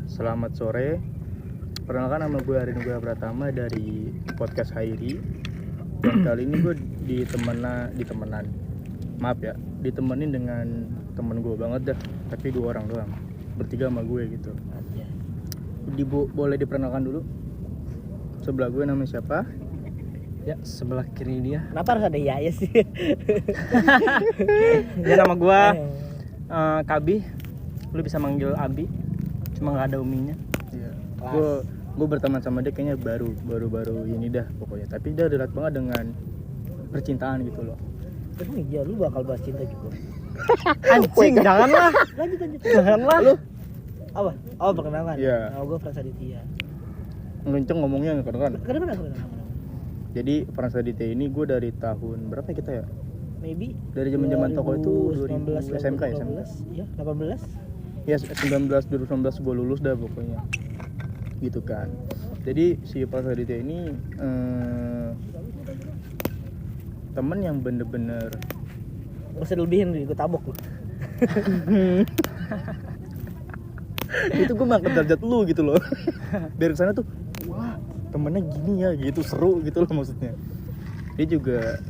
Selamat sore. Perkenalkan nama gue Arin Nugraha Pratama dari podcast Hairi. Dan kali ini gue ditemenin dengan temen gue banget dah, tapi 2 orang doang. Bertiga sama gue gitu. Boleh diperkenalkan dulu. Sebelah gue namanya siapa? Ya, sebelah kiri dia. Kenapa harus ada ya sih? Ya, nama gua Kabi. Lu bisa manggil Abi. Cuma nggak ada uminya. Iya. Gue berteman sama dia kayaknya baru ini dah pokoknya. Tapi dia dekat banget dengan percintaan gitu loh. Emang iya lu bakal bahas cinta juga? Anjing, janganlah. Lanjut. Janganlah. Lu Apa? Oh, perkenalan. Iya. Nama gue Frans Aditya. ngelunceng ngomongnya kadang-kadang. Kenapa? Jadi Frans Aditya ini gue dari tahun berapa ya kita ya? Maybe Dari zaman toko itu 2019, 2000 SMK ya? 18. Ya, 18. Ya 2019 gue lulus dah pokoknya. Gitu kan. Jadi si Frans Aditya ini temen yang bener-bener Gak usah lebihin lu, gue tabok lu. itu gue ngangkat derajat lu gitu loh. Dari sana tuh wah temennya gini ya gitu, seru gitu loh maksudnya. Dia juga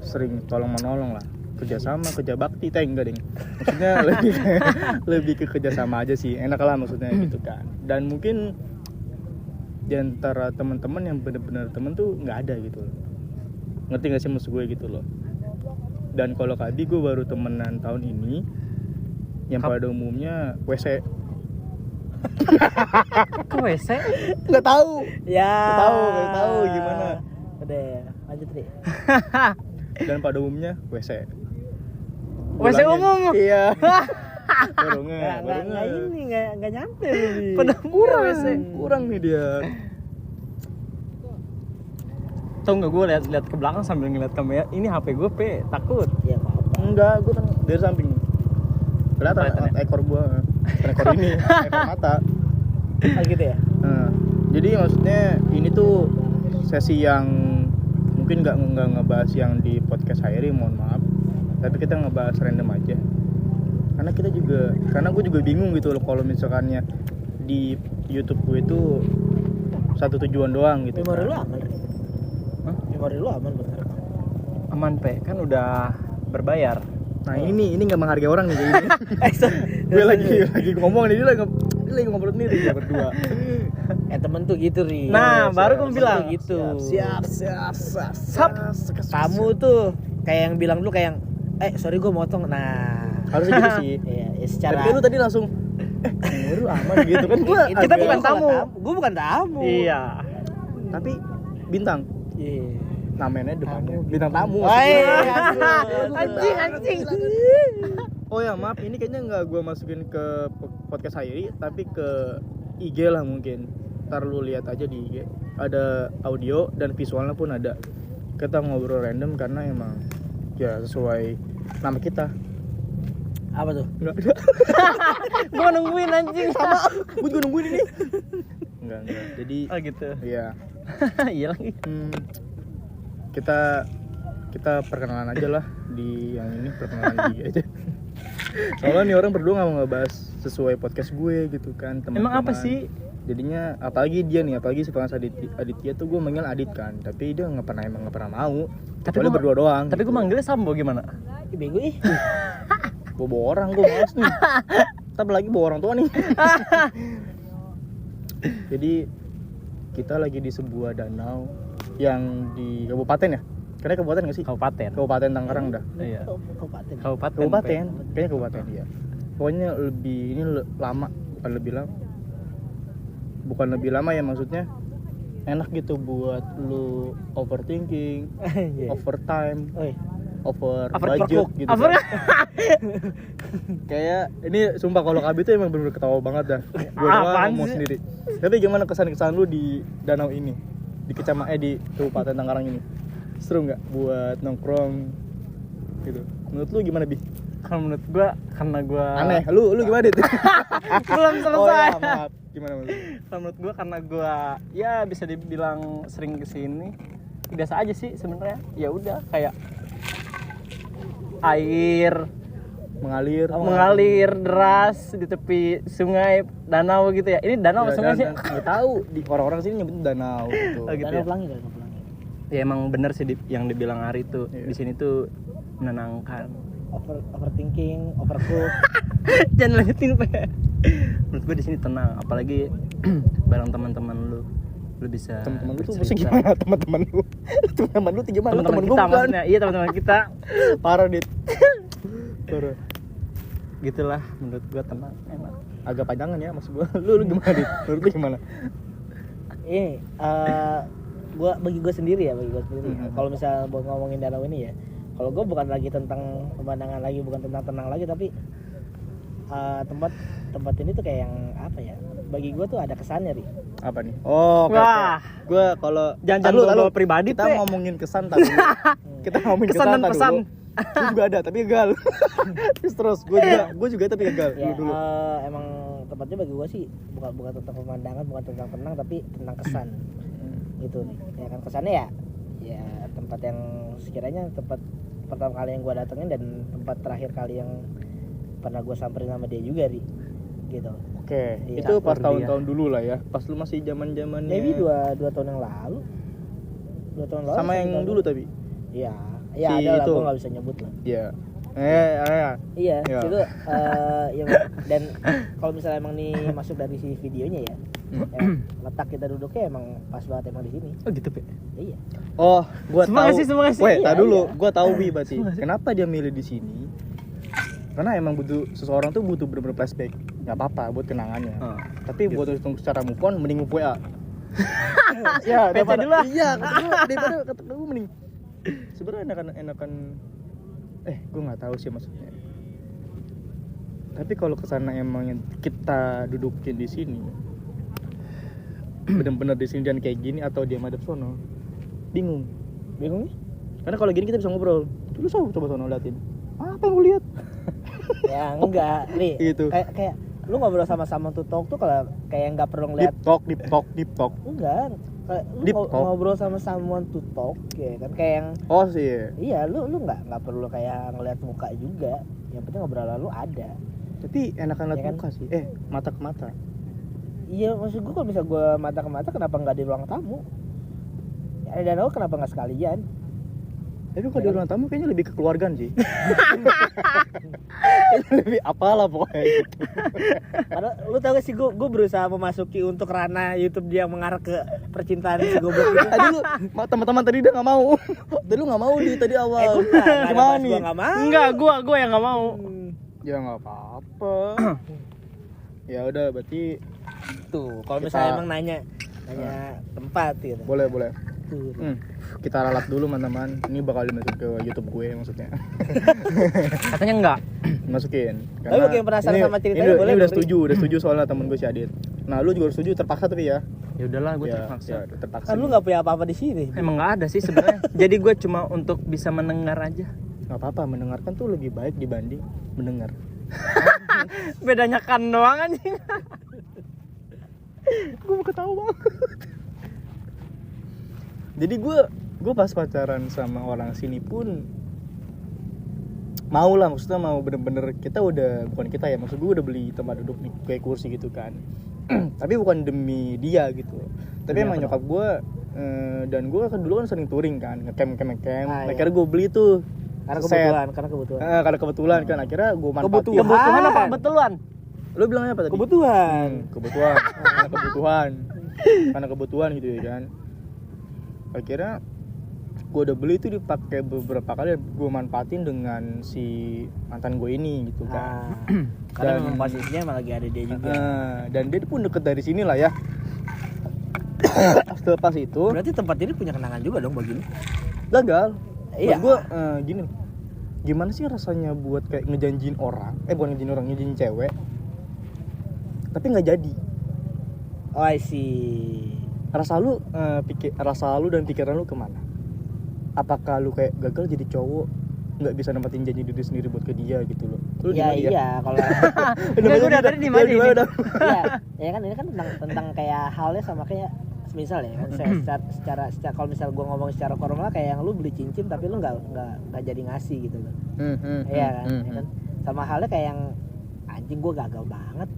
sering tolong menolong lah, kerja bakti enggak ding, maksudnya lebih ke kerja sama aja sih, enak lah maksudnya gitu kan. Dan mungkin di antara teman-teman yang benar-benar temen tuh nggak ada gitu loh, ngerti nggak sih maksud gue gitu loh. Dan kalau Kabi gue baru temenan tahun ini, yang pada umumnya WC. Ke WC? Nggak tahu. Ya. Nggak tahu gimana. Udah, lanjut deh. Dan pada umumnya WC. WC umum? Iya. Nggak nyampe lu. Pada kurang WC. Kurang nih dia. Tau nggak, gue lihat ke belakang sambil ngeliat kamera. Ini HP gue takut. Ya apa? Enggak, gue kan dari samping. Kelihatan ekor gua. Ekor ini, ekor mata. Ah gitu ya? Nah, jadi maksudnya ini tuh sesi yang mungkin nggak ngebahas yang di podcast Hairi, mohon maaf. Tapi kita ngebahas random aja. Karena gue juga bingung gitu loh kalau misalkannya di YouTube gue itu satu tujuan doang gitu. Memori kan. lu aman. Hah? Memori lu aman bener. Aman kan udah berbayar. Nah ini nggak menghargai orang nih kayak gini. Gue lagi ngomong nih, dia lagi ngobrol sendiri ya berdua. Temen tuh gitu Ri. Nah, baru gue bilang gitu. Siap. Kamu tuh kayak yang bilang dulu kayak yang sorry gue motong. Nah, Harusnya gitu sih. Iya, ya secara Tapi lu tadi langsung lu aman gitu kan. Kita bukan tamu. Gue bukan tamu. Iya. Tapi bintang. Iya. Namanya depannya bintang tamu. Anjing. Oh ya maaf, ini kayaknya nggak gue masukin ke podcast Hairi, tapi ke IG lah mungkin. Ntar lu lihat aja di IG. Ada audio dan visualnya pun ada. Kita ngobrol random karena emang ya sesuai nama kita. Apa tuh? Enggak ada. Gue nungguin anjing. Sama. Gue juga nungguin ini. Enggak. Jadi Oh gitu. iya. Iya lagi. Kita perkenalan aja lah di yang ini, perkenalan dia aja. Soalnya nih orang berdua nggak mau ngebahas sesuai podcast gue gitu kan, teman-teman. Emang apa sih? Jadinya apalagi si Frans Aditya tuh gue manggil Adit kan, tapi dia nggak pernah mau. Kecuali berdua doang. Tapi gue manggilnya Sambo gimana? Bego ih. Bawa orang gue males nih. Tapi lagi bawa orang tua nih. Jadi kita lagi di sebuah danau yang di kabupaten ya? Kayaknya kabupaten nggak sih? Kabupaten Tangerang dah. Iya. Kabupaten. Kayaknya kabupaten ya. Pokoknya bukan lebih lama ya, maksudnya enak gitu buat lu overthinking, overtime, over budget gitu. Kan. Kayak ini sumpah kalau Kabi tuh emang bener-bener ketawa banget dah. Gue ngomong sendiri. Tapi gimana kesan lu di danau ini? Di Kabupaten Tangerang ini. Seru nggak buat nongkrong gitu? Menurut lu gimana, Bi? Kalau menurut gua, karena gua aneh. Lu gimana, Dit? belum selesai. Oh ya, maaf. Gimana maksudnya? Kalau menurut gua, karena gua ya bisa dibilang sering kesini, biasa aja sih sebenarnya. Ya udah, kayak air, mengalir deras di tepi sungai, danau gitu ya. Ini danau apa Ya sungai kan, sih? nggak tahu di orang-orang sini nyebut danau gitu. Oh, gitu Danau ya. Pelangi. Ya emang bener sih yang dibilang Ari tuh. Iya. Di sini tuh menenangkan. Overthinking, overcook. Jangan lanjutin, Pe. Menurut gue di sini tenang, apalagi bareng teman-teman lu bisa Teman-teman lu tuh bercerita. maksudnya gimana teman-teman lu? Teman-teman lu tuh gimana? Teman-teman Temen kita gua bukan. maksudnya. Iya, teman-teman kita. Parah dit. Parah. Gitulah menurut gue tenang emang. Agak panjangan ya maksud gua. Lu gimana dit? Menurut lu gimana? Ini bagi gue sendiri. Kalau misalnya mau ngomongin danau ini ya, kalau gue bukan lagi tentang pemandangan lagi, bukan tentang tenang lagi, tapi tempat ini tuh kayak yang apa ya? Bagi gue tuh ada kesannya, Ri. Apa nih? Oh, Wah. Gua kalau Jangan bawa pribadi, kita Pe. ngomongin kesan tadi. Kita ngomongin Kesan dan tadi pesan. dulu. Gue juga ada tapi gagal. Terus gue juga tapi gagal Ya, dulu. emang tempatnya bagi gue sih bukan tentang pemandangan, bukan tentang tenang, tapi tentang kesan. Gitu nih. Ya kan kesannya ya tempat yang sekiranya tempat pertama kali yang gue datengin dan tempat terakhir kali yang pernah gue samperin sama dia juga, Ri. Gitu. Oke, Iya, itu pas campur tahun-tahun dulu lah ya. Pas lu masih zaman-zamannya. Maybe dua tahun yang lalu. 2 tahun lalu. Sama yang dulu tapi. Iya. Si Ya ada lah, itu. gue nggak bisa nyebut lah. Iya. Iya, Ya. itu yang dan kalau misalnya emang nih masuk dari si videonya ya, letak kita duduknya emang pas banget emang di sini. Oh gitu, Pe. Iya. Oh, gua Semangat tahu. sih, semangat sih. Wait, Iya, tar dulu. iya. Gua tahu Bi berarti. Kenapa dia milih di sini? Karena emang butuh seseorang tuh butuh bener-bener flashback. Enggak apa-apa buat kenangannya. Tapi buat untuk secara move on mending move WA. Ya, PC dulu lah. Iya, kata gua mending. Sebenarnya enakan gue nggak tahu sih maksudnya. Tapi kalau kesana emang yang kita dudukin di sini, benar-benar di sini dan kayak gini atau dia madep sono, bingung. Bingung nih? Karena kalau gini kita bisa ngobrol. Terus coba sono liatin. Apa yang lu lihat? Ya enggak, nih. Gitu. Kayak lu ngobrol sama tuh talk tuh kalau kayak nggak perlu ngeliat. Deep talk. Enggak. Kayak lu Deep talk. ngobrol sama someone to talk ya kan, kayak yang Oh sih. iya lu nggak perlu kayak ngeliat muka juga. Yang penting ngobrolan lu ada. Tapi enakan liat Ya kan? muka sih. Mata ke mata. Iya, maksud gue kalau bisa gue mata ke mata kenapa nggak di ruang tamu? Ya, dan kenapa nggak sekalian? Tapi kalau di ruang tamu kayaknya lebih kekeluargaan sih. Lebih apalah pokoknya gitu. Padahal lu tau gak sih gue berusaha memasuki untuk ranah YouTube dia yang mengarah ke percintaan si goblok itu. Tadi lu teman-teman tadi dia nggak mau. Tadi lu nggak mau di tadi awal. Gimana nih? Gue nggak mau. Enggak, gua yang enggak mau. Ya nggak apa-apa. Ya udah berarti Tuh, kalau misalnya emang nanya tempat gitu. boleh. Tuh. Kita ralat dulu teman-teman. Ini bakal dimasukin ke YouTube gue maksudnya. Katanya enggak. Masukin. Tapi bagi yang penasaran sama ceritanya ini boleh, udah boleh. setuju soalnya temen gue si Adit. Nah, lu juga harus setuju terpaksa tapi ya. Ya udahlah, gua Ya, terpaksa. ya, terpaksa. Kan lu nggak punya apa-apa di sini. Emang nggak ada sih sebenarnya. Jadi gue cuma untuk bisa mendengar aja. Nggak apa-apa, mendengarkan tuh lebih baik dibanding mendengar. Bedanya kan doang anjing. Gue mau ketawa banget. Jadi gue pas pacaran sama orang sini pun mau lah, maksudnya mau bener-bener kita udah, bukan kita ya, maksud gue udah beli tempat duduk nih kayak kursi gitu kan. Tapi bukan demi dia gitu. Tapi Demi emang apa nyokap gue dan gue kan dulu kan sering touring kan, ngecamp. Ah, Akhirnya gue beli tuh Karena set. kebutuhan. Karena kebetulan kan akhirnya gue manfaatin. Kebutuhan apa kebetulan? Lu bilangnya apa tadi? Kebutuhan. Karena kebutuhan gitu ya kan. Akhirnya gue udah beli itu dipakai beberapa kali, gue manfaatin dengan si mantan gue ini gitu kan. Karena Dan- memang posisinya emang lagi ada dia juga. Dan dia pun deket dari sini lah ya. Setelah pas itu Berarti tempat ini punya kenangan juga dong bagi lu. gagal. Iya. Gue gini, gimana sih rasanya buat kayak ngejanjiin orang, bukan ngejanjiin cewek, tapi nggak jadi. Oh, I see. Rasa lu dan pikiran lu kemana? Apakah lu kayak gagal jadi cowok, nggak bisa nempatin janji diri sendiri buat ke dia gitu loh? Lu Ya di mana ya? iya, kalau Enggak, gua udah tadi di mana ini? iya, ya kan ini kan tentang kayak halnya sama kayak misal ya kan secara kalau misal gua ngomong secara formal kayak yang lu beli cincin tapi lu nggak jadi ngasih gitu loh. Iya kan, ya kan. Sama halnya kayak yang anjing gue gagal banget.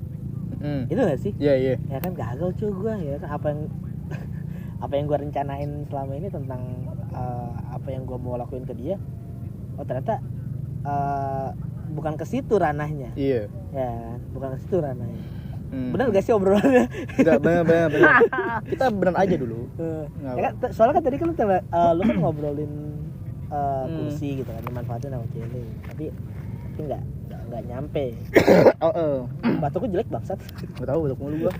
Itu gak sih? Iya. Ya kan gagal cuy gue ya kan apa yang gue rencanain selama ini tentang apa yang gue mau lakuin ke dia, oh ternyata bukan ke situ ranahnya. Iya. Ya kan? Bukan ke situ ranahnya. Benar gak sih obrolannya? Enggak, benar. Kita benar aja dulu. Ya kan, soalnya kan tadi kan lu kan ngobrolin kursi gitu kan, dimanfaatin sama cewek. Tapi nggak nyampe. Batukku jelek bangsat. Enggak tahu batuk mulu gua.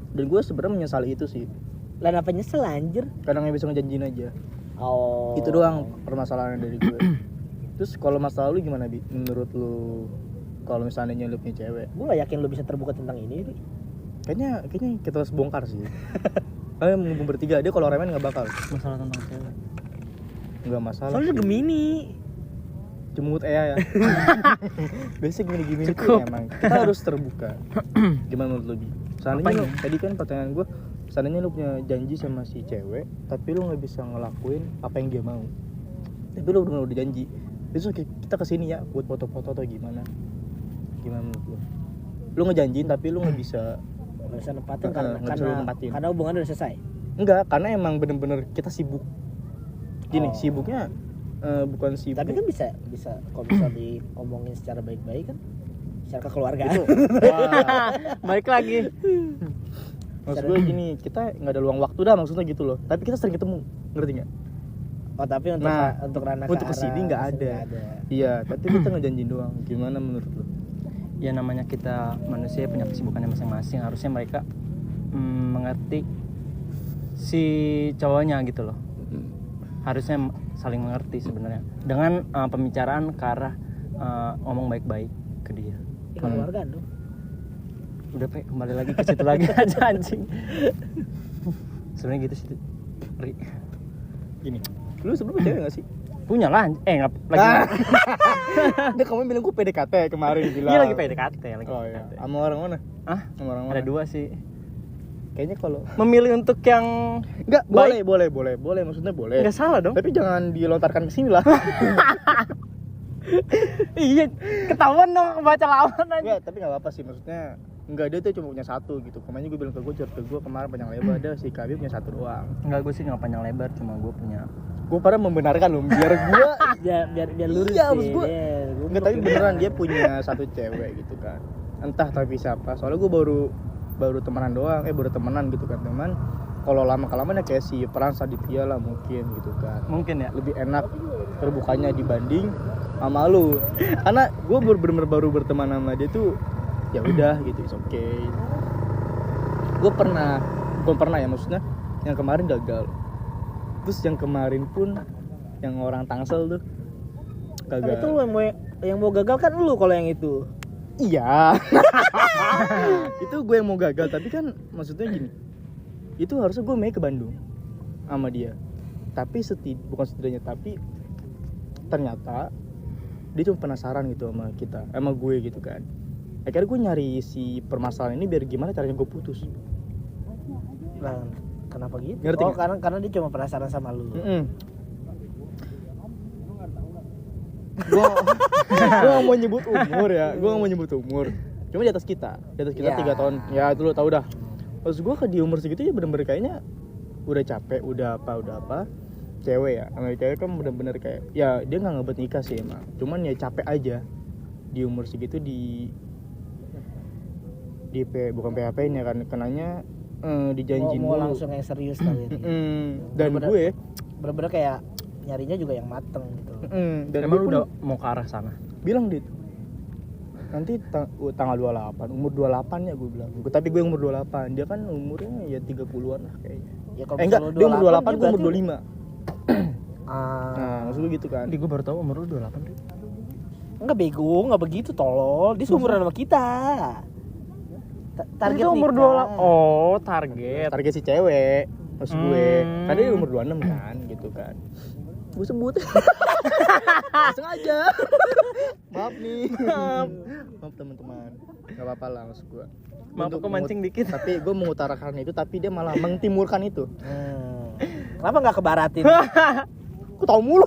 Dan gue sebenarnya menyesali itu sih. Lah apa nyesel anjir? Kadang nggak bisa ngejanjiin aja. Oh. Itu doang permasalahan dari gue. Terus kalau masalah lu gimana, Bi? Menurut lu kalau misalnya lu punya cewek? Gue gak yakin lu bisa terbuka tentang ini, Bi. Kayaknya kita harus bongkar sih. Mumpung bertiga, dia kalau remen nggak bakal. Masalah tentang cewek. Nggak masalah. Soalnya sih. Gemini. Jemut ya. Basic gini tuh emang kita harus terbuka. Gimana menurut lu, Bi? Seandainya lu, tadi kan pertanyaan gue, seandainya lu punya janji sama si cewek, tapi lu nggak bisa ngelakuin apa yang dia mau. Tapi lu udah janji. Besok kita kesini ya buat foto-foto atau gimana? Gimana menurut lu? Lu ngejanjiin tapi lu nggak bisa nempatin nempatin. Karena hubungan udah selesai. Enggak, karena emang bener-bener kita sibuk. Gini, sibuknya bukan sibuk. Tapi kan bisa kalau bisa diomongin secara baik-baik kan, secara kekeluargaan. Itu. Balik lagi. Maksud gue gini, kita nggak ada luang waktu dah maksudnya gitu loh. Tapi kita sering ketemu, ngerti nggak? Oh tapi untuk ranah untuk kesini nggak ada. Iya, tapi kita ngejanjiin doang. Gimana menurut lo? Ya namanya kita manusia punya kesibukannya masing-masing. Harusnya mereka mengerti si cowoknya gitu loh. Harusnya saling mengerti sebenarnya. Dengan pembicaraan ke arah ngomong baik-baik ke dia. Kekeluargaan dong. Udah kembali lagi ke situ lagi aja anjing. Sebenarnya gitu sih. Gini, lu sebelumnya cewek nggak sih? Punya lah, lagi. Dia kamu bilang gue PDKT kemarin bilang. Dia lagi PDKT lagi. Oh iya. Sama orang mana? Sama orang mana? Ada 2 sih. Kayaknya kalau memilih untuk yang enggak boleh, maksudnya boleh. Enggak salah dong. Tapi jangan dilontarkan ke sini lah. Iya, ketahuan dong baca lawan aja. Enggak, tapi enggak apa-apa sih maksudnya. Enggak, dia tuh cuma punya satu gitu. Kemarin gue bilang ke gue kemarin panjang lebar ada si Kabi punya satu doang. Enggak, gue sih enggak panjang lebar, cuma gue punya. Gue pada membenarkan loh biar gue biar lurus iya, sih. Gue enggak, tapi beneran dia punya satu cewek gitu kan. Entah tapi siapa. Soalnya gue baru temenan doang, baru temenan gitu kan teman. Kalau lama-kelamaan ya kayak si peran Saditya lah mungkin gitu kan. Mungkin ya. Lebih enak terbukanya dibanding sama lu. Karena gue bener-bener baru berteman sama dia tuh ya udah gitu, it's okay. Gue bukan pernah ya maksudnya yang kemarin gagal. Terus yang kemarin pun yang orang Tangsel tuh gagal. Tapi itu lu yang mau gagal kan lu kalau yang itu. Iya. Itu gue yang mau gagal, tapi kan maksudnya gini. Itu harusnya gue main ke Bandung sama dia. Tapi bukan setidaknya, tapi ternyata dia cuma penasaran gitu sama kita, sama gue gitu kan. Akhirnya gue nyari si permasalahan ini biar gimana caranya gue putus. Nah, kenapa gitu? Ngerti oh, gak? karena dia cuma penasaran sama lu. Gue gak mau nyebut umur ya, cuma di atas kita 3 tahun ya, itu lo tau dah. Terus gue ke di umur segitu ya bener-bener kayaknya udah capek, udah apa cewek ya, sama cewek kan bener-bener kayak ya dia nggak ngebet nikah sih emang, cuman ya capek aja di umur segitu bukan PHP-in ya kan, kenanya dijanjin mau dulu langsung yang serius kali ini. Dan gue bener-bener kayak nyarinya juga yang mateng gitu. Dan emang gue udah mau ke arah sana. bilang dit nanti tanggal 28 umur 28 ya gue bilang. Tapi gue umur 28, dia kan umurnya ya 30-an lah kayaknya. Ya, Enggak, dia umur 28, gue umur 25. Nah, maksud gue gitu kan. Gue baru tahu umur lu 28 deh. Enggak bego, enggak begitu tolol. Dia seumuran sama kita. Target itu umur 28. Oh, target Si cewek. Maksud gue, kan dia umur 26 kan, gitu kan. Gue sebut. Sengaja. Maaf nih. Maaf teman-teman. Enggak apa-apa lah maksud gue. Maaf aku mancing dikit. Tapi gue mengutarakan itu, tapi dia malah mengtimurkan itu. Kenapa enggak ke baratin? Aku tahu mulu.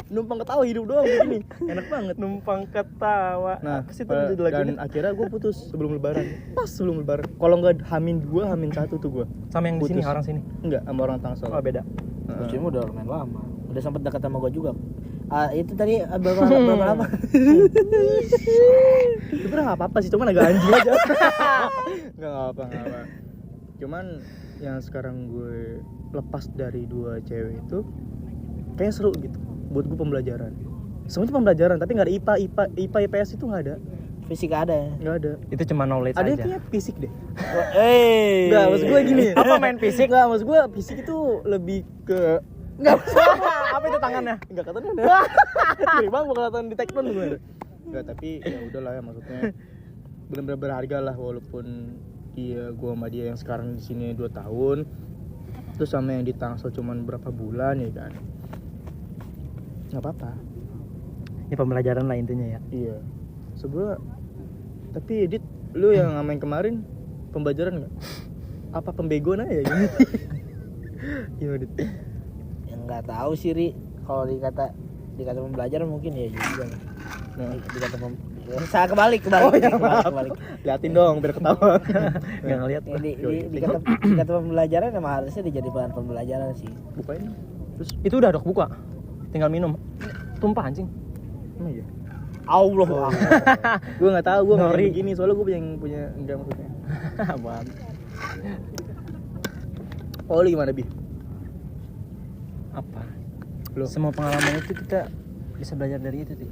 numpang ketawa hidup doang begini. Enak banget. Numpang ketawa. Nah, Apa sih itu judul lagunya? dan akhirnya gue putus sebelum lebaran. Pas sebelum lebaran. Kalau enggak Hamin 2, Hamin 1 tuh gue. Sama yang di sini, putus. orang sini. Enggak, sama orang Tangsel. Oh, beda. Bosmu udah lumayan lama. Udah sempet dekat sama gua juga. Itu tadi berapa lama? Sebenernya gak apa-apa sih, cuman agak anjing aja. Enggak apa-apa. Cuman yang sekarang gue lepas dari 2 cewek itu kayak seru gitu. Buat gue pembelajaran. Semua itu pembelajaran, tapi gak ada IPA, IPS itu gak ada. Fisik ada. Gak ada. Itu cuma knowledge Ada aja. kayaknya fisik deh. Enggak, Maksud gue gini. Apa main fisik? Enggak, maksud gue fisik itu lebih ke Apa itu tangannya? enggak katanya ada. Gini bang, bakal kelihatan di tekton gue. Enggak, tapi ya udahlah ya, maksudnya benar-benar berharga lah, walaupun gue sama dia yang sekarang di sini 2 tahun, terus sama yang di Tangsel cuman berapa bulan ya kan. Enggak apa-apa. Ini pembelajaran lah intinya ya. Iya. Sebenernya tapi Dit, lu yang sama yang kemarin pembelajaran enggak? Apa pembegoan aja gitu? Iya, Dit. Ya nggak tahu sih, Ri. Kalau dikata pembelajaran mungkin ya juga. Nah. Dikata saya kebalik. Oh ya, kebalik. maaf. Liatin dong biar ketawa. Enggak ngelihat. Ya, dikata pembelajaran emang harusnya dijadi bahan pembelajaran sih. Bukain. Terus Itu udah dok buka. Tinggal minum. Tumpah anjing. emang iya. Allah. Gue nggak tahu, gue nggak Nori. kayak gini, soalnya gue punya enggak maksudnya. Apaan? Oh, lu gimana, Bi? Apa? Lu Semua pengalaman itu kita bisa belajar dari itu sih.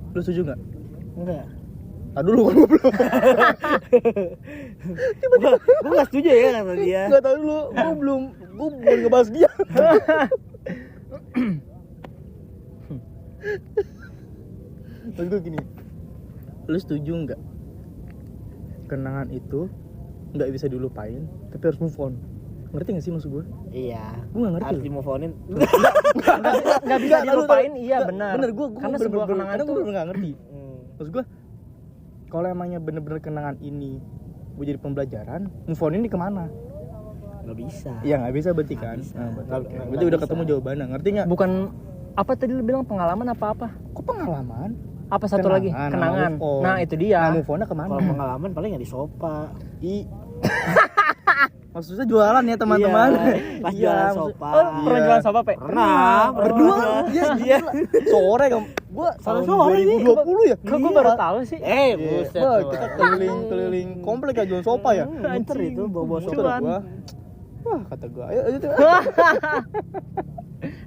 lu setuju nggak? Enggak. Ah dulu kan gue belum. Gue nggak setuju ya sama dia. Nggak tahu dulu, gue belum ngebahas dia. Maksud gue gini, lu setuju nggak? Kenangan itu nggak bisa dilupain, tapi harus move on. Ngerti nggak sih maksud gue? Iya. Gue nggak ngerti. Harus loh. di move onin. Nggak bisa Nggak, dilupain, tahu. iya Nggak, benar. Bener, gue Karena sebuah kenangan gue tuh bener nggak ngerti. Maksud gue, kalau emangnya bener-bener kenangan ini gue jadi pembelajaran, move on ini kemana? Nggak bisa. Iya nggak bisa berarti Nggak kan? bisa. Nah, Nggak- berarti nggak udah bisa. ketemu jawabannya, ngerti nggak? bukan apa tadi lu bilang pengalaman apa? Kok pengalaman? Apa satu lagi? Kenangan, Kenangan. move on. Nah, itu dia. Nah, move on-nya kemana? Kalau pengalaman paling nggak di sopa. Maksudnya jualan ya teman-teman. Iya, pas jualan sopa. Oh, pernah Iya. jualan sopa, Pe? Pernah. Berdua? Iya. Sore kan. Gua Sore tahun sore nih. 2020 ya. Kok gue baru tahu sih? Iya. Buset. Wah, tuh. kita keliling komplek ya jualan sopa ya. Muter itu bawa Muter sopa. gua. Wah, kata gua, ayo itu.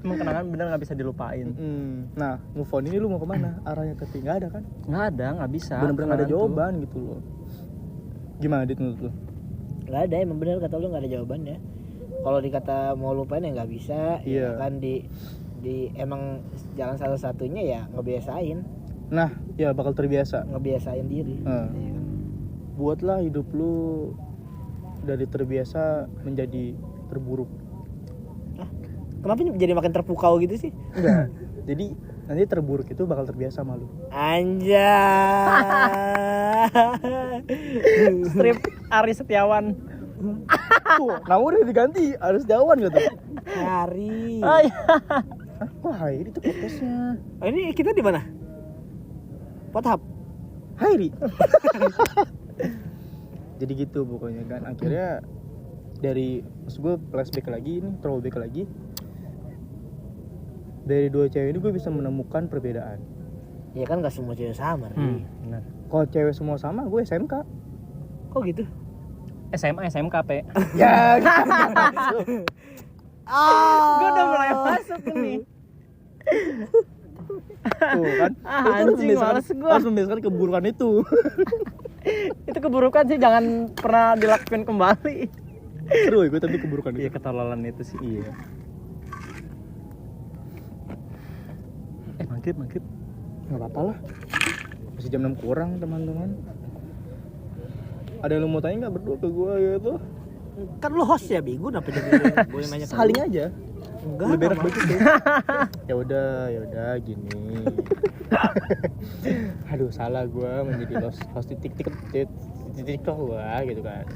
Emang kenangan bener nggak bisa dilupain. Nah, move on ini lu mau kemana? Arahnya ke nggak ada kan? Nggak ada, nggak bisa. Bener-bener nggak ada Kenangan tuh. jawaban gitu loh. Gimana Dit menurut lu? Nggak ada, emang bener kata lu nggak ada jawabannya. Kalau dikata mau lupain ya nggak bisa. Iya. Ya kan di emang jalan satu-satunya ya ngebiasain Nah, ya bakal terbiasa. diri. Hmm. Iya kan? Buatlah hidup lu dari terbiasa menjadi terburuk. Kenapa jadi makin terpukau gitu sih? Enggak. Jadi nanti terburuk itu bakal terbiasa sama lu. Anjay. Strip Ari Setiawan. Tuh, nama udah diganti, harus jawan gitu. Hari. Oh, iya. Wah, ini tuh podcastnya. Oh, ini kita di mana? Pothap. Hairi. Jadi gitu pokoknya kan. Akhirnya dari, maksud gue flashback lagi, ini throwback lagi. Dari 2 cewek ini gue bisa menemukan perbedaan. Ya kan nggak semua cewek sama. Ri. Benar. Kalau cewek semua sama, gue SMK. Kok gitu? SMA, SMK, Pe. Ya, Gue udah mulai masuk nih. tuh kan. Ah, Lu anjing, males gua. harus membiasakan keburukan itu. Itu keburukan sih, jangan pernah dilakukan kembali. Seru ya gue tapi keburukan Iya, itu. ketololan itu sih. Iya. Maghrib. Nggak apa-apa lah. Masih jam 6 kurang teman-teman. Ada yang lu mau tanya nggak berdua ke gue gitu? Kan lu host ya, Bi. Gue kenapa jadi boleh nanya ke Saling lu? aja. Enggak. Lebih enak sama. begitu. Ya udah gini. Aduh, salah gue menjadi host titik gua gitu kan.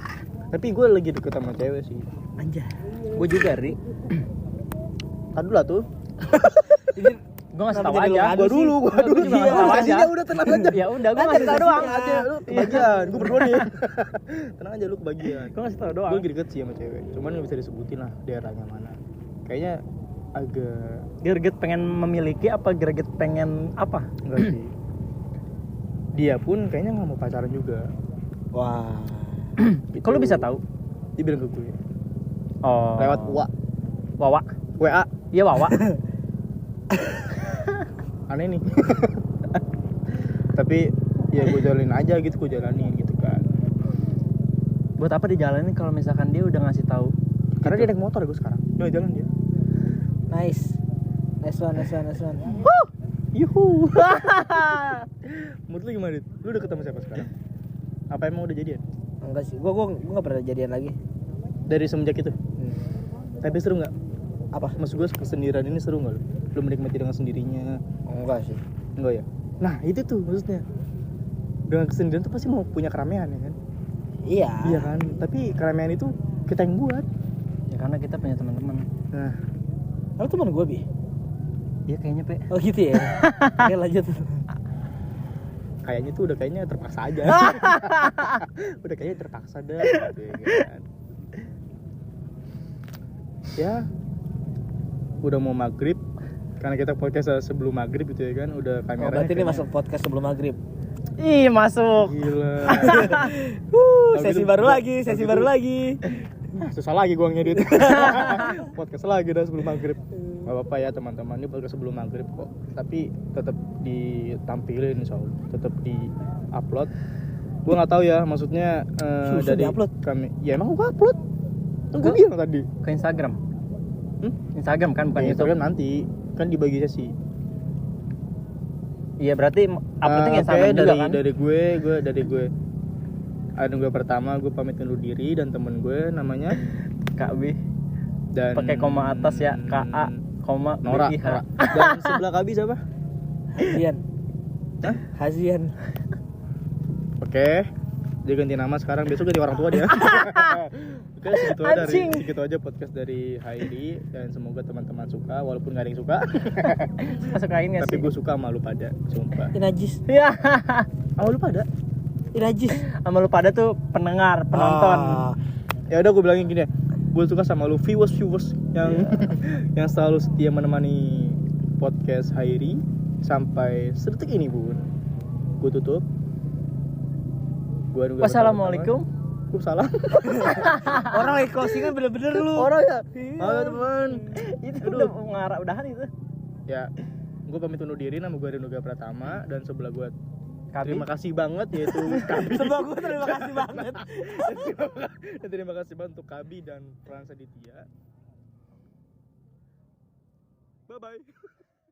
Tapi gue lagi deket sama cewek sih. Anjay. Gue juga, Ri. Tadi lah tuh. Ini Gue ngasih tahu Kenapa jadi lu aja. ngadu Gua sih? dulu Gua juga ngasih tahu aja. Sesinya udah tenang aja. Ya udah, gue Kan ngasih dari tahu sesi doang. aja. Lu kebagian, gue berdua nih. Tenang aja lu kebagian. Gue ngasih tahu doang. Gue deket sih sama cewek, cuman nggak bisa disebutin lah daerahnya mana. Kayaknya agak Greget pengen memiliki apa greget pengen apa? enggak sih. Dia pun kayaknya nggak mau pacaran juga. Wah. Kok lu bisa tahu? Dia bilang ke gue Oh. lewat Wawa. WA. Iya Wawa. Aneh nih. Tapi ya gue jalanin aja gitu, gue jalanin gitu kan. Buat apa dijalanin kalau misalkan dia udah ngasih tahu? Karena dia naik motor gue sekarang. Nggak jalan dia. Nice. Nice one. Yuhu. Menurut lu gimana, Dit? Lu udah ketemu siapa sekarang? Apa emang udah jadian? Enggak sih. Gua enggak pernah jadian lagi. Dari semenjak itu? Tapi seru nggak? Apa? Maksud gue kesendirian ini seru nggak lu? Lu menikmati dengan sendirinya? Enggak sih. Enggak ya? Nah itu tuh maksudnya. Dengan kesendirian tuh pasti mau punya keramaian ya kan? Iya. Iya kan? Tapi keramaian itu kita yang buat. Ya karena kita punya teman-teman. Nah, Lu teman gua, Bi. Iya kayaknya Pe. Oh gitu ya. Oke, lanjut. kayaknya tuh udah kayaknya terpaksa aja. Udah kayaknya terpaksa dah gitu ya kan. Ya udah mau maghrib karena kita podcast sebelum maghrib gitu ya kan, udah Oh, kameranya berarti ini kayaknya- masuk podcast sebelum maghrib. Ih, masuk. Gila. Sesi gitu- baru lagi, kalau sesi gitu- baru lagi. Susah lagi gua ngedit. Podcast lagi dah sebelum maghrib. Gak apa-apa ya teman-teman, ini podcast sebelum maghrib kok. Tapi tetap ditampilin insyaallah, tetap di-upload. Gua nggak tahu ya, maksudnya Susah di-upload? kami. Ya emang gua upload. Kan gua bilang tadi. Ke Instagram. Instagram kan bukan Ya, YouTube. Instagram nanti kan dibagi sesi. Iya berarti uploadnya ke Instagram Oke, juga kan? dari gue. Gue pertama gue pamit undur diri dan temen gue namanya Kak B. dan Pakai koma atas ya, KA, koma Nora. BIH. Nora. Dan sebelah Kabi siapa? Hazian. Hah? Hazian. Oke. Dia ganti nama sekarang, besok ganti orang tua dia. Oke, Anjing. segitu aja podcast dari Hairi dan semoga teman-teman suka walaupun gak ada yang suka. Sukain gak Tapi sih? gue suka sama lu pada, sumpah. Inajis. Iya. Sama lu pada? Inajis. Sama lu pada tuh pendengar, penonton. Ya udah gue bilangin gini ya. Gue suka sama lu viewers yang yang selalu setia menemani podcast Hairi sampai sedetik ini, Bun. Gue tutup. Gua Wassalamualaikum. Salam. Orang lagi closingan bener-bener lu. Orang ya. Iya. Halo teman. Itu Aduh. udah ngarah udahan itu. Ya, gue pamit undur diri. Nama gue Renuga Pratama dan sebelah gue Kabi. terima kasih banget yaitu Kabi. Sebab gue terima kasih banget. Dan terima kasih banget untuk Kabi dan Frans Aditya. Bye bye.